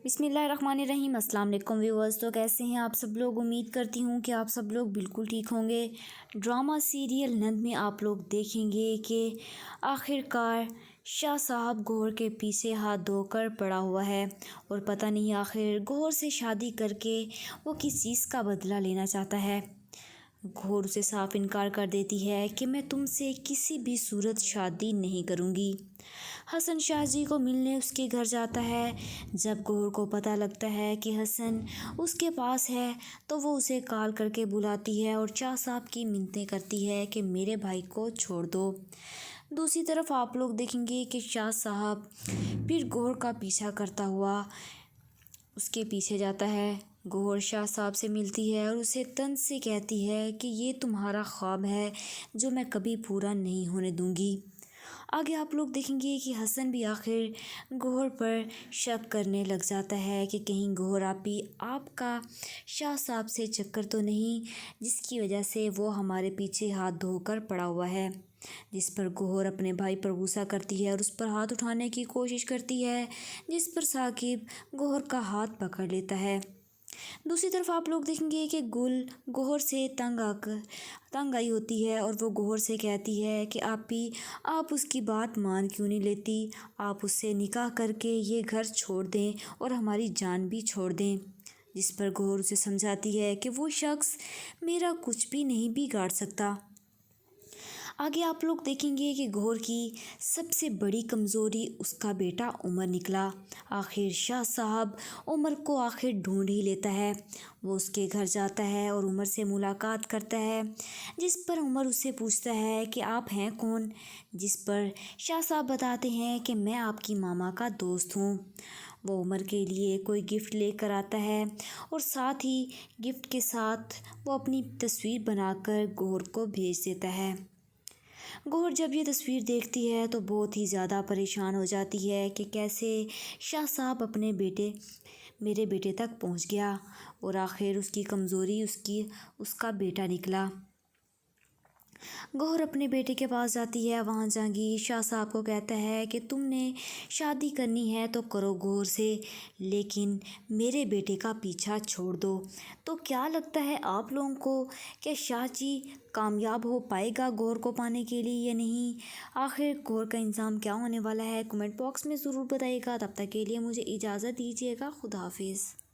بسم اللہ الرحمن الرحیم۔ السلام علیکم ویورز، تو کیسے ہیں آپ سب لوگ؟ امید کرتی ہوں کہ آپ سب لوگ بالکل ٹھیک ہوں گے۔ ڈرامہ سیریل نند میں آپ لوگ دیکھیں گے کہ آخر کار شاہ صاحب گوہر کے پیچھے ہاتھ دھو کر پڑا ہوا ہے اور پتہ نہیں آخر گوہر سے شادی کر کے وہ کس چیز کا بدلہ لینا چاہتا ہے۔ گوہر اسے صاف انکار کر دیتی ہے کہ میں تم سے کسی بھی صورت شادی نہیں کروں گی۔ حسن شاہ جی کو ملنے اس کے گھر جاتا ہے۔ جب گوہر کو پتہ لگتا ہے کہ حسن اس کے پاس ہے تو وہ اسے کال کر کے بلاتی ہے اور شاہ صاحب کی منتیں کرتی ہے کہ میرے بھائی کو چھوڑ دو۔ دوسری طرف آپ لوگ دیکھیں گے کہ شاہ صاحب پھر گوہر کا پیچھا کرتا ہوا اس کے پیچھے جاتا ہے۔ گوہر شاہ صاحب سے ملتی ہے اور اسے طنز سے کہتی ہے کہ یہ تمہارا خواب ہے جو میں کبھی پورا نہیں ہونے دوں گی۔ آگے آپ لوگ دیکھیں گے کہ حسن بھی آخر گوہر پر شک کرنے لگ جاتا ہے کہ کہیں گوہر آپ کا شاہ صاحب سے چکر تو نہیں جس کی وجہ سے وہ ہمارے پیچھے ہاتھ دھو کر پڑا ہوا ہے۔ جس پر گوہر اپنے بھائی پر غصہ کرتی ہے اور اس پر ہاتھ اٹھانے کی کوشش کرتی ہے، جس پر ثاقب گوہر کا ہاتھ پکڑ لیتا ہے۔ دوسری طرف آپ لوگ دیکھیں گے کہ گل گوہر سے تنگ آئی ہوتی ہے اور وہ گوہر سے کہتی ہے کہ آپ اس کی بات مان کیوں نہیں لیتی؟ آپ اس سے نکاح کر کے یہ گھر چھوڑ دیں اور ہماری جان بھی چھوڑ دیں۔ جس پر گوہر اسے سمجھاتی ہے کہ وہ شخص میرا کچھ بھی نہیں بگاڑ سکتا۔ آگے آپ لوگ دیکھیں گے کہ گوہر کی سب سے بڑی کمزوری اس کا بیٹا عمر نکلا۔ آخر شاہ صاحب عمر کو آخر ڈھونڈ ہی لیتا ہے۔ وہ اس کے گھر جاتا ہے اور عمر سے ملاقات کرتا ہے، جس پر عمر اس سے پوچھتا ہے کہ آپ ہیں کون؟ جس پر شاہ صاحب بتاتے ہیں کہ میں آپ کی ماما کا دوست ہوں۔ وہ عمر کے لیے کوئی گفٹ لے کر آتا ہے اور ساتھ ہی گفٹ کے ساتھ وہ اپنی تصویر بنا کر گوہر کو بھیج دیتا ہے۔ گوہر جب یہ تصویر دیکھتی ہے تو بہت ہی زیادہ پریشان ہو جاتی ہے کہ کیسے شاہ صاحب میرے بیٹے تک پہنچ گیا اور آخر اس کی کمزوری اس کا بیٹا نکلا۔ گوہر اپنے بیٹے کے پاس جاتی ہے۔ وہاں جہانگیر شاہ صاحب کو کہتا ہے کہ تم نے شادی کرنی ہے تو کرو گوہر سے، لیکن میرے بیٹے کا پیچھا چھوڑ دو۔ تو کیا لگتا ہے آپ لوگوں کو کہ شاہ جی کامیاب ہو پائے گا گوہر کو پانے کے لیے یا نہیں؟ آخر گوہر کا انجام کیا ہونے والا ہے؟ کمنٹ باکس میں ضرور بتائیے گا۔ تب تک کے لیے مجھے اجازت دیجیے گا۔ خدا حافظ۔